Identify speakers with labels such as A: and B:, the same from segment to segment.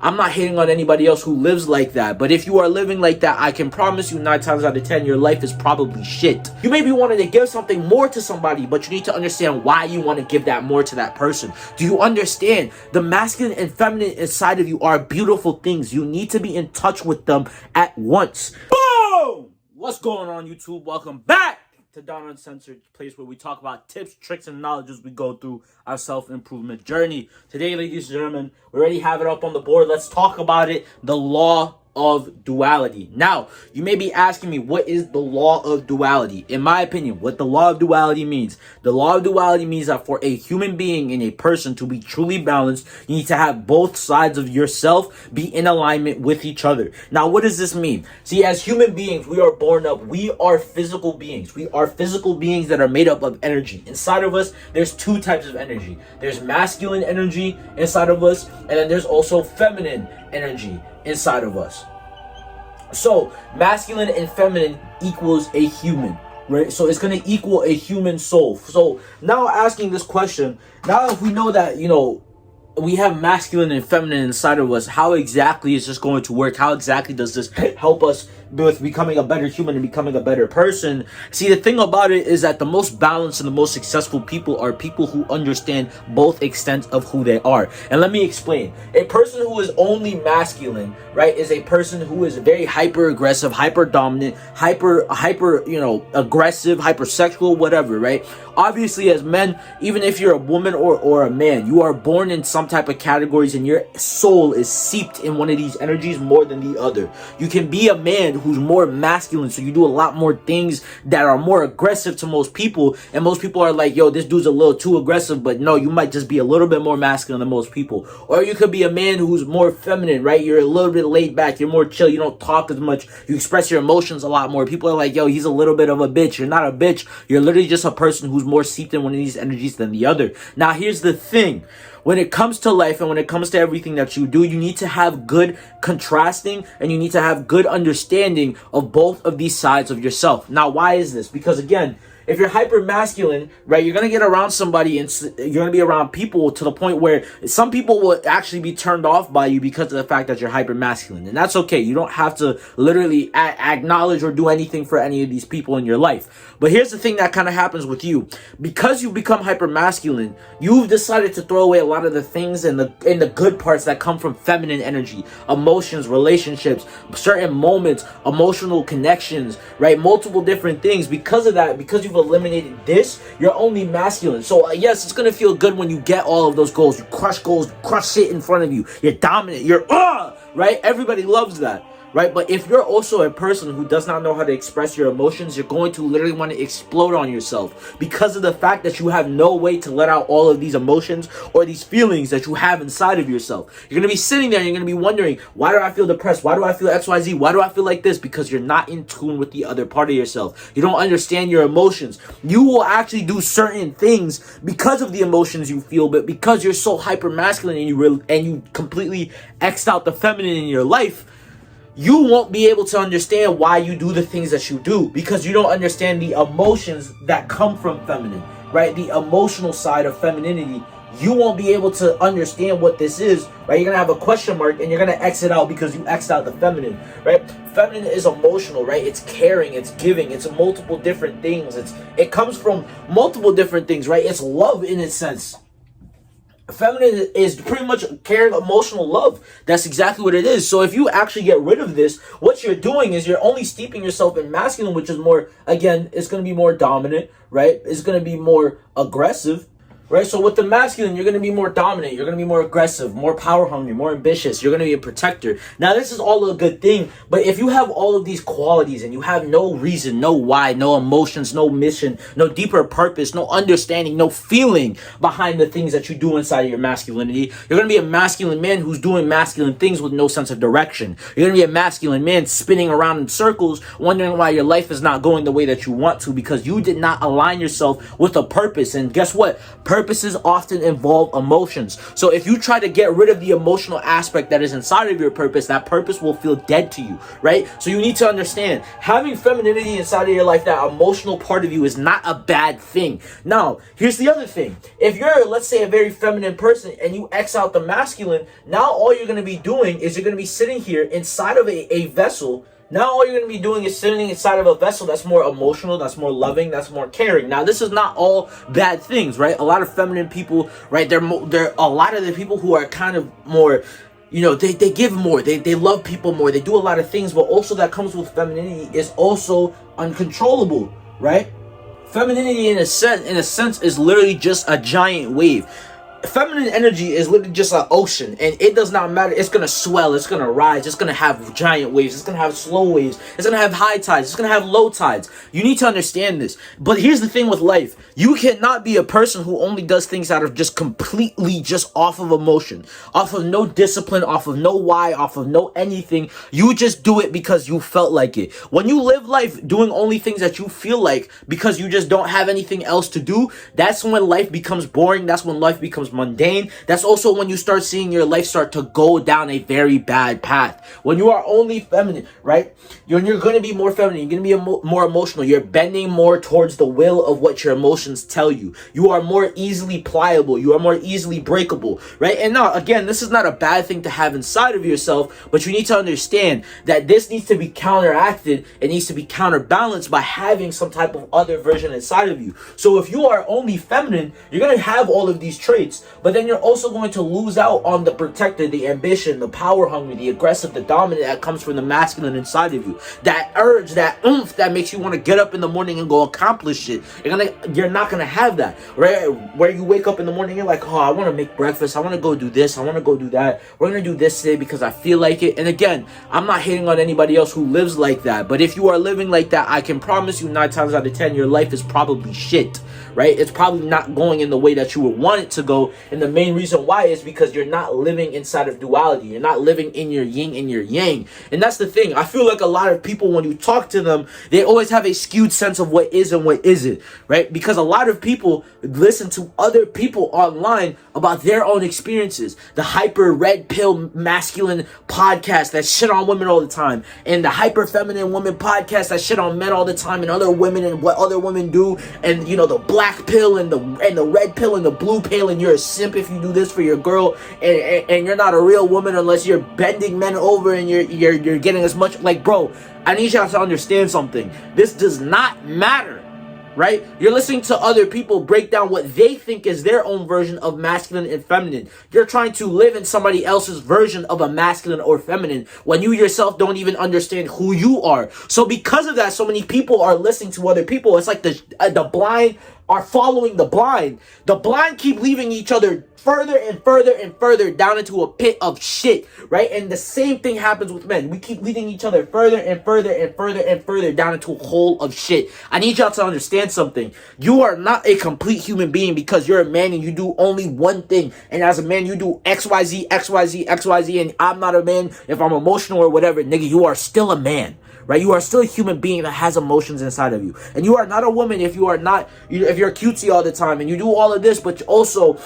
A: I'm not hating on anybody else who lives like that. But if you are living like that, I can promise you 9 times out of 10, your life is probably shit. You may be wanting to give something more to somebody, but you need to understand why you want to give that more to that person. Do you understand? The masculine and feminine inside of you are beautiful things. You need to be in touch with them at once. Boom! What's going on, YouTube? Welcome back to Don Uncensored, place where we talk about tips, tricks, and knowledge as we go through our self-improvement journey. Today, ladies and gentlemen, we already have it up on the board. Let's talk about it. The law of duality. Now, you may be asking me, what is the law of duality? In my opinion, what the law of duality means, the law of duality means that for a human being and a person to be truly balanced, you need to have both sides of yourself be in alignment with each other. Now, what does this mean? See, as human beings, we are born up. We are physical beings. We are physical beings that are made up of energy. Inside of us, there's 2 types of energy. There's masculine energy inside of us, and then there's also feminine energy inside of us. So masculine and feminine equals a human, right? So it's going to equal a human soul. So now asking this question, now if we know that, we have masculine and feminine inside of us, how exactly is this going to work? How exactly does this help us with becoming a better human and becoming a better person? See, the thing about it is that the most balanced and the most successful people are people who understand both extents of who they are. And let me explain. A person who is only masculine, right, is a person who is very hyper aggressive, hyper dominant, hyper aggressive, hypersexual, whatever, right? Obviously, as men, even if you're a woman or a man, you are born in some type of categories and your soul is seeped in one of these energies more than the other. You can be a man who's more masculine, so you do a lot more things that are more aggressive to most people, and most people are like, yo, this dude's a little too aggressive, but no, you might just be a little bit more masculine than most people. Or you could be a man who's more feminine, right? You're a little bit laid back, you're more chill, you don't talk as much, you express your emotions a lot more. People are like, yo, he's a little bit of a bitch. You're not a bitch, you're literally just a person who's more seeped in one of these energies than the other. Now, here's the thing. When it comes to life and when it comes to everything that you do, you need to have good contrasting and you need to have good understanding of both of these sides of yourself. Now, why is this? Because again, if you're hyper masculine, right, you're going to get around somebody and you're going to be around people to the point where some people will actually be turned off by you because of the fact that you're hyper masculine. And that's okay. You don't have to literally acknowledge or do anything for any of these people in your life. But here's the thing that kind of happens with you. Because you become hyper masculine, you've decided to throw away a lot of the things and the good parts that come from feminine energy, emotions, relationships, certain moments, emotional connections, right? Multiple different things. Because of that, because you've eliminated this, you're only masculine. So yes, it's gonna feel good when you get all of those goals. You crush goals, you crush shit in front of you. You're dominant. You're right? Everybody loves that. Right? But if you're also a person who does not know how to express your emotions, you're going to literally want to explode on yourself because of the fact that you have no way to let out all of these emotions or these feelings that you have inside of yourself. You're going to be sitting there and you're going to be wondering, why do I feel depressed? Why do I feel XYZ? Why do I feel like this? Because you're not in tune with the other part of yourself. You don't understand your emotions. You will actually do certain things because of the emotions you feel, but because you're so hyper masculine and you completely X'd out the feminine in your life, you won't be able to understand why you do the things that you do because you don't understand the emotions that come from feminine, right? The emotional side of femininity. You won't be able to understand what this is, right? You're going to have a question mark and you're going to exit out because you X'd out the feminine, right? Feminine is emotional, right? It's caring, it's giving, it's multiple different things. It comes from multiple different things, right? It's love in a sense. Feminine is pretty much caring, emotional love. That's exactly what it is. So if you actually get rid of this, what you're doing is you're only steeping yourself in masculine, which is more, again, it's going to be more dominant, right? It's going to be more aggressive. Right? So with the masculine, you're going to be more dominant. You're going to be more aggressive, more power hungry, more ambitious. You're going to be a protector. Now, this is all a good thing. But if you have all of these qualities and you have no reason, no why, no emotions, no mission, no deeper purpose, no understanding, no feeling behind the things that you do inside of your masculinity, you're going to be a masculine man who's doing masculine things with no sense of direction. You're going to be a masculine man spinning around in circles, wondering why your life is not going the way that you want to because you did not align yourself with a purpose. And guess what? purposes often involve emotions. So if you try to get rid of the emotional aspect that is inside of your purpose, that purpose will feel dead to you, right? So you need to understand, having femininity inside of your life, that emotional part of you, is not a bad thing. Now, here's the other thing. If you're, let's say, a very feminine person and you X out the masculine, now all you're going to be doing is you're going to be sitting here inside of a vessel. Now all you're going to be doing is sitting inside of a vessel that's more emotional, that's more loving, that's more caring. Now, this is not all bad things, right? A lot of feminine people, right, they're a lot of the people who are kind of more, you know, they give more, they love people more, they do a lot of things, but also that comes with femininity is also uncontrollable, right? Femininity in a sense is literally just a giant wave. Feminine energy is literally just an ocean, and it does not matter. It's gonna swell, it's gonna rise, it's gonna have giant waves, it's gonna have slow waves, it's gonna have high tides, it's gonna have low tides. You need to understand this. But here's the thing with life: you cannot be a person who only does things out of just completely just off of emotion, off of no discipline, off of no why, off of no anything. You just do it because you felt like it. When you live life doing only things that you feel like because you just don't have anything else to do, that's when life becomes boring. That's when life becomes mundane. That's also when you start seeing your life start to go down a very bad path. When you are only feminine, right? You're going to be more feminine. You're going to be more emotional. You're bending more towards the will of what your emotions tell you. You are more easily pliable. You are more easily breakable, right? And now, again, this is not a bad thing to have inside of yourself, but you need to understand that this needs to be counteracted. It needs to be counterbalanced by having some type of other version inside of you. So if you are only feminine, you're going to have all of these traits, but then you're also going to lose out on the protector, the ambition, the power hungry, the aggressive, the dominant that comes from the masculine inside of you. That urge, that oomph that makes you want to get up in the morning and go accomplish shit. You're not gonna have that, right? Where you wake up in the morning, you're like, oh, I want to make breakfast, I want to go do this, I want to go do that. We're gonna do this today because I feel like it. And again, I'm not hating on anybody else who lives like that, but if you are living like that, I can promise you 9 times out of 10 your life is probably shit, right? It's probably not going in the way that you would want it to go. And the main reason why is because you're not living inside of duality. You're not living in your yin and your yang. And that's the thing. I feel like a lot of people, when you talk to them, they always have a skewed sense of what is and what isn't, right? Because a lot of people listen to other people online about their own experiences. The hyper red pill masculine podcast that shit on women all the time, and the hyper feminine woman podcast that shit on men all the time, and other women and what other women do, and you know, the black pill and the red pill and the blue pill, and you're a simp if you do this for your girl, and you're not a real woman unless you're bending men over and you're getting as much. Like, bro, I need y'all to understand something. This does not matter, right? You're listening to other people break down what they think is their own version of masculine and feminine. You're trying to live in somebody else's version of a masculine or feminine when you yourself don't even understand who you are. So because of that, so many people are listening to other people. It's like the blind are following the blind. The blind keep leaving each other further and further and further down into a pit of shit, right? And the same thing happens with men. We keep leading each other further and further and further and further down into a hole of shit. I need y'all to understand something. You are not a complete human being because you're a man and you do only one thing. And as a man, you do XYZ, XYZ, XYZ, and I'm not a man if I'm emotional or whatever. Nigga, you are still a man. Right? You are still a human being that has emotions inside of you. And you are not a woman if you are not, if you're cutesy all the time and you do all of this, but also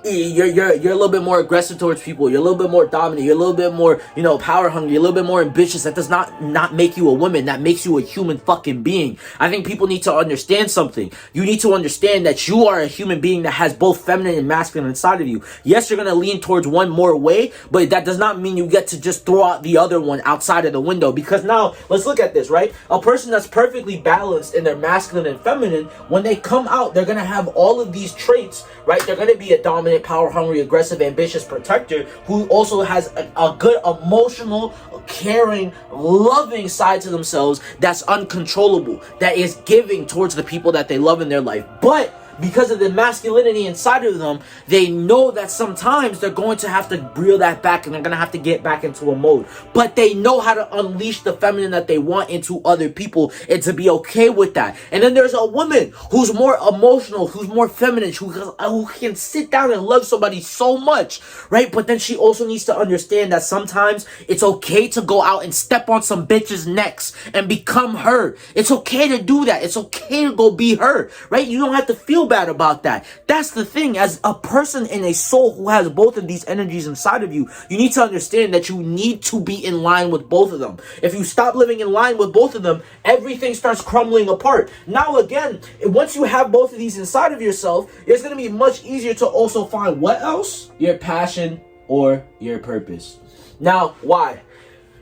A: you're a little bit more aggressive towards people. You're a little bit more dominant. You're a little bit more, you know, power hungry. You're a little bit more ambitious. That does not make you a woman. That makes you a human fucking being. I think people need to understand something. You need to understand that you are a human being that has both feminine and masculine inside of you. Yes, you're gonna lean towards one more way, but that does not mean you get to just throw out the other one outside of the window. Because now, let's look at this, right? A person that's perfectly balanced in their masculine and feminine, when they come out, they're gonna have all of these traits, right? They're gonna be a dominant, power hungry, aggressive, ambitious protector who also has a good emotional, caring, loving side to themselves that's uncontrollable, that is giving towards the people that they love in their life. But because of the masculinity inside of them, they know that sometimes they're going to have to reel that back and they're going to have to get back into a mode. But they know how to unleash the feminine that they want into other people and to be okay with that. And then there's a woman who's more emotional, who's more feminine, who can sit down and love somebody so much, right? But then she also needs to understand that sometimes it's okay to go out and step on some bitches' necks and become her. It's okay to do that. It's okay to go be her, right? You don't have to feel feel bad about that. That's the thing. As a person and a soul who has both of these energies inside of you, you need to understand that you need to be in line with both of them. If you stop living in line with both of them, everything starts crumbling apart. Now again, once you have both of these inside of yourself, it's going to be much easier to also find what else? Your passion or your purpose. Now, why?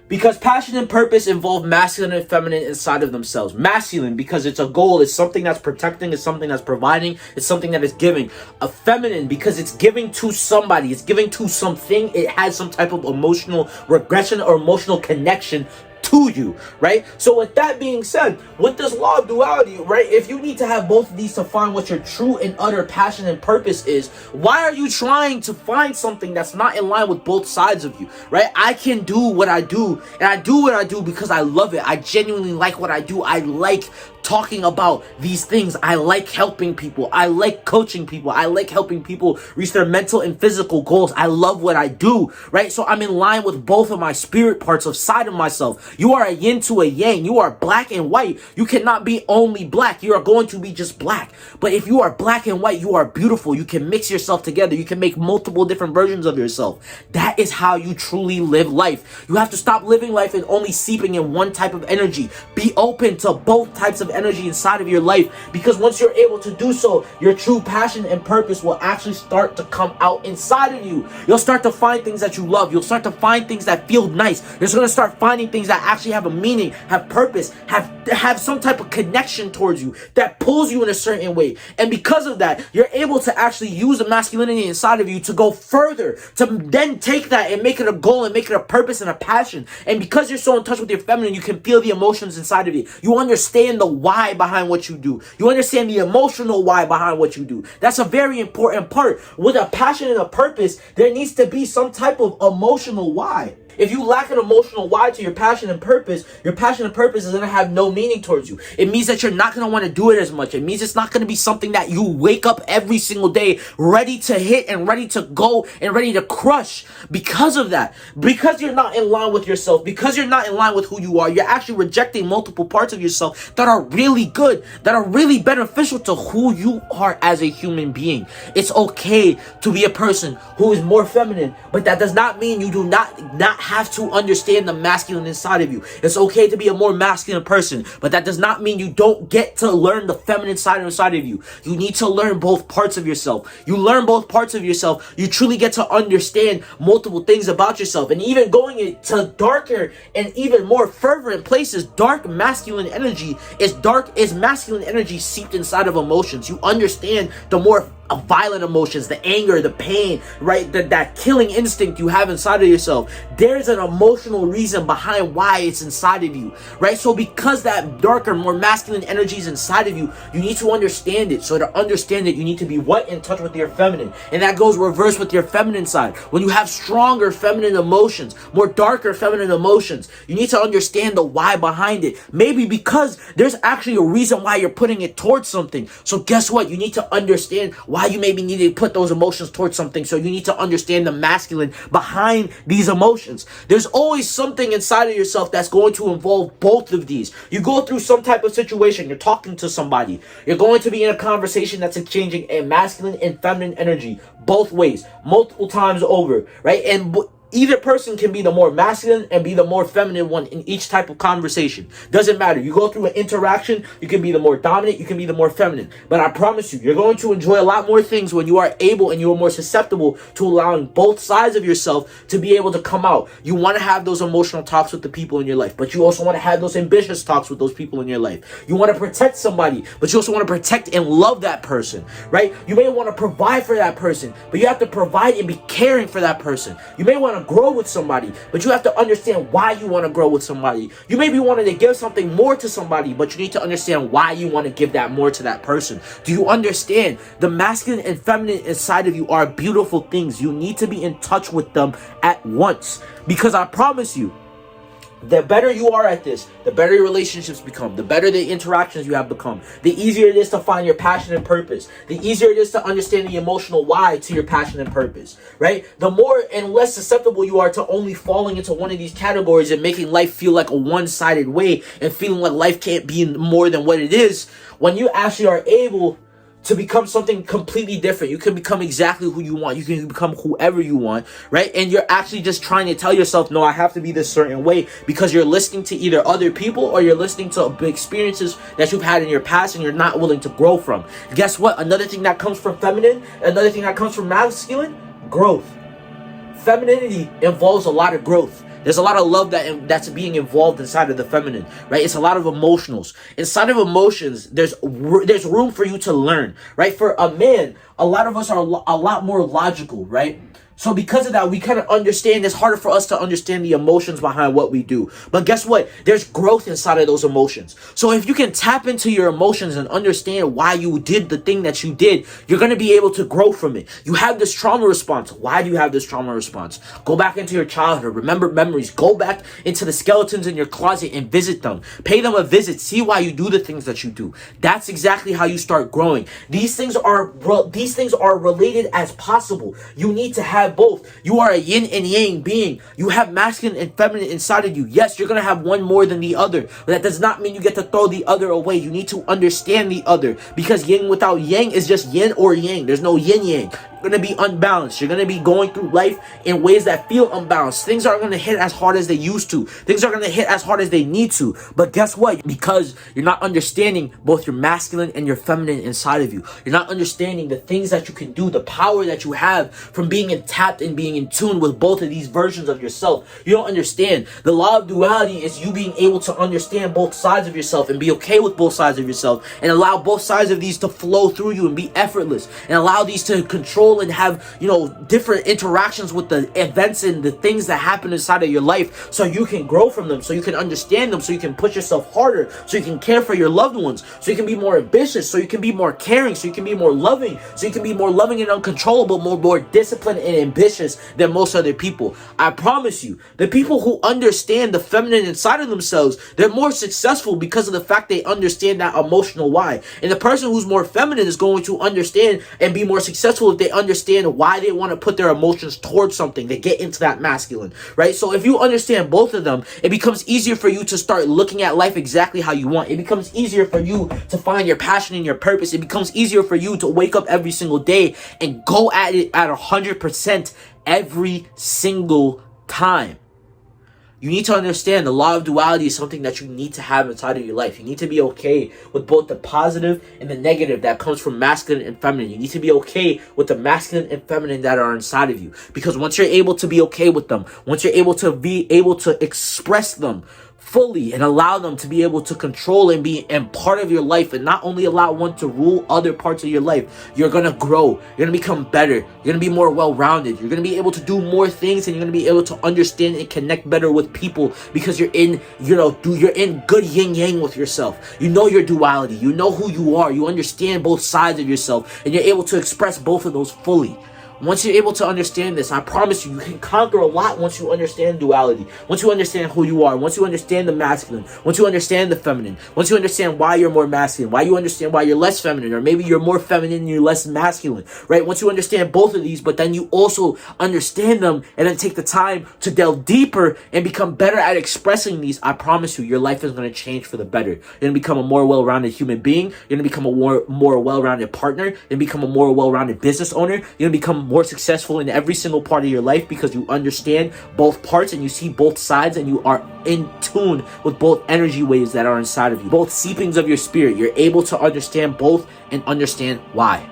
A: Because passion and purpose involve masculine and feminine inside of themselves. Masculine, because it's a goal, it's something that's protecting, it's something that's providing, it's something that is giving. A feminine, because it's giving to somebody, it's giving to something, it has some type of emotional regression or emotional connection to you, right? So with that being said, with this law of duality, right, if you need to have both of these to find what your true and utter passion and purpose is, why are you trying to find something that's not in line with both sides of you, right? I can do what I do, and I do what I do because I love it. I genuinely like what I do. I like talking about these things. I like helping people. I like coaching people. I like helping people reach their mental and physical goals. I love what I do, right? So I'm in line with both of my spirit parts of side of myself. You are a yin to a yang. You are black and white. You cannot be only black. You are going to be just black. But if you are black and white, you are beautiful. You can mix yourself together. You can make multiple different versions of yourself. That is how you truly live life. You have to stop living life and only seeping in one type of energy. Be open to both types of energy inside of your life, because once you're able to do so, your true passion and purpose will actually start to come out inside of you. You'll start to find things that you love. You'll start to find things that feel nice. You're going to start finding things that actually have a meaning, have purpose, have some type of connection towards you that pulls you in a certain way. And because of that, you're able to actually use the masculinity inside of you to go further, to then take that and make it a goal and make it a purpose and a passion. And because you're so in touch with your feminine, you can feel the emotions inside of you. You understand the why behind what you do. You understand the emotional why behind what you do. That's a very important part. With a passion and a purpose, there needs to be some type of emotional why. If you lack an emotional why to your passion and purpose is going to have no meaning towards you. It means that you're not going to want to do it as much. It means it's not going to be something that you wake up every single day ready to hit and ready to go and ready to crush. Because of that, because you're not in line with yourself, because you're not in line with who you are, you're actually rejecting multiple parts of yourself that are really good, that are really beneficial to who you are as a human being. It's okay to be a person who is more feminine, but that does not mean you do not have to understand the masculine inside of you. It's okay to be a more masculine person, but that does not mean you don't get to learn the feminine side inside of you. You need to learn both parts of yourself. You learn both parts of yourself, you truly get to understand multiple things about yourself. And even going into darker and even more fervent places, dark masculine energy is masculine energy seeped inside of emotions. You understand the more violent emotions, the anger, the pain, right? That killing instinct you have inside of yourself. There's an emotional reason behind why it's inside of you, right? So because that darker, more masculine energy is inside of you, you need to understand it. So to understand it, you need to be in touch with your feminine. And that goes reverse with your feminine side. When you have stronger feminine emotions, more darker feminine emotions, you need to understand the why behind it. Maybe because there's actually a reason why you're putting it towards something. So guess what? You need to understand why you maybe need to put those emotions towards something. So you need to understand the masculine behind these emotions. There's always something inside of yourself that's going to involve both of these. You go through some type of situation, you're talking to somebody, you're going to be in a conversation that's exchanging a masculine and feminine energy both ways, multiple times over, right? And either person can be the more masculine and be the more feminine one in each type of conversation. Doesn't matter. You go through an interaction, you can be the more dominant, you can be the more feminine. But I promise you, you're going to enjoy a lot more things when you are able and you are more susceptible to allowing both sides of yourself to be able to come out. You want to have those emotional talks with the people in your life, but you also want to have those ambitious talks with those people in your life. You want to protect somebody, but you also want to protect and love that person, right? You may want to provide for that person, but you have to provide and be caring for that person. You may want to grow with somebody, but you have to understand why you want to grow with somebody. You may be wanting to give something more to somebody, but you need to understand why you want to give that more to that person. Do you understand? The masculine and feminine inside of you are beautiful things. You need to be in touch with them at once, because I promise you, the better you are at this, the better your relationships become, the better the interactions you have become, the easier it is to find your passion and purpose, the easier it is to understand the emotional why to your passion and purpose, right? The more and less susceptible you are to only falling into one of these categories and making life feel like a one-sided way and feeling like life can't be more than what it is, when you actually are able to become something completely different. You can become exactly who you want. You can become whoever you want, right? And you're actually just trying to tell yourself, no, I have to be this certain way, because you're listening to either other people or you're listening to experiences that you've had in your past and you're not willing to grow from. Guess what? Another thing that comes from feminine, another thing that comes from masculine, growth. Femininity involves a lot of growth. There's a lot of love that's being involved inside of the feminine, right? It's a lot of emotionals. Inside of emotions, there's room for you to learn, right? For a man, a lot of us are a lot more logical, right? So because of that, we kind of understand, it's harder for us to understand the emotions behind what we do. But guess what? There's growth inside of those emotions. So if you can tap into your emotions and understand why you did the thing that you did, you're going to be able to grow from it. You have this trauma response. Why do you have this trauma response? Go back into your childhood. Remember memories. Go back into the skeletons in your closet and visit them. Pay them a visit. See why you do the things that you do. That's exactly how you start growing. These things are related as possible. You need to have both. You are a yin and yang being. You have masculine and feminine inside of you. Yes, you're going to have one more than the other, but that does not mean you get to throw the other away. You need to understand the other, because yin without yang is just yin or yang. There's no yin yang. You're going to be unbalanced. You're going to be going through life in ways that feel unbalanced. Things aren't going to hit as hard as they used to. Things are going to hit as hard as they need to. But guess what? Because you're not understanding both your masculine and your feminine inside of you. You're not understanding the things that you can do, the power that you have from being tapped and being in tune with both of these versions of yourself. You don't understand. The law of duality is you being able to understand both sides of yourself and be okay with both sides of yourself and allow both sides of these to flow through you and be effortless and allow these to control and have, different interactions with the events and the things that happen inside of your life, so you can grow from them, so you can understand them, so you can push yourself harder, so you can care for your loved ones, so you can be more ambitious, so you can be more caring, so you can be more loving, so you can be more loving and uncontrollable, more disciplined and ambitious than most other people. I promise you, the people who understand the feminine inside of themselves, they're more successful because of the fact they understand that emotional why. And the person who's more feminine is going to understand and be more successful if they understand why they want to put their emotions towards something. They get into that masculine, right? So if you understand both of them, it becomes easier for you to start looking at life exactly how you want. It becomes easier for you to find your passion and your purpose. It becomes easier for you to wake up every single day and go at it at 100% every single time. You need to understand the law of duality is something that you need to have inside of your life. You need to be okay with both the positive and the negative that comes from masculine and feminine. You need to be okay with the masculine and feminine that are inside of you. Because once you're able to be okay with them, once you're able to express them fully and allow them to be able to control and be and part of your life, and not only allow one to rule other parts of your life, you're gonna grow, you're gonna become better, you're gonna be more well-rounded, you're gonna be able to do more things, and you're gonna be able to understand and connect better with people, because you're in good yin yang with yourself. You know your duality, you know who you are, you understand both sides of yourself, and you're able to express both of those fully. Once you're able to understand this, I promise you, you can conquer a lot once you understand duality. Once you understand who you are, once you understand the masculine, once you understand the feminine, once you understand why you're more masculine, why you understand why you're less feminine, or maybe you're more feminine and you're less masculine, right? Once you understand both of these, but then you also understand them and then take the time to delve deeper and become better at expressing these, I promise you, your life is going to change for the better. You're going to become a more well-rounded human being. You're going to become a more well-rounded partner. You're going to become a more well-rounded business owner. You're going to become more successful in every single part of your life, because you understand both parts and you see both sides, and you are in tune with both energy waves that are inside of you, both seepings of your spirit. You're able to understand both and understand why.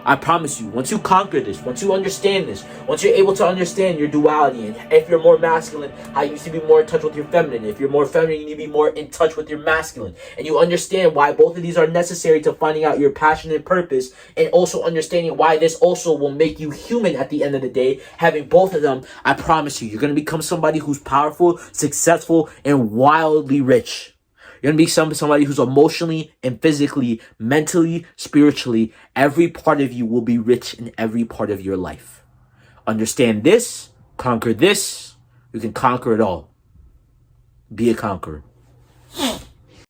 A: I promise you, once you conquer this, once you understand this, once you're able to understand your duality, and if you're more masculine, how you need to be more in touch with your feminine. If you're more feminine, you need to be more in touch with your masculine. And you understand why both of these are necessary to finding out your passion and purpose, and also understanding why this also will make you human at the end of the day. Having both of them, I promise you, you're going to become somebody who's powerful, successful, and wildly rich. You're going to be somebody who's emotionally and physically, mentally, spiritually, every part of you will be rich in every part of your life. Understand this, conquer this, you can conquer it all. Be a conqueror.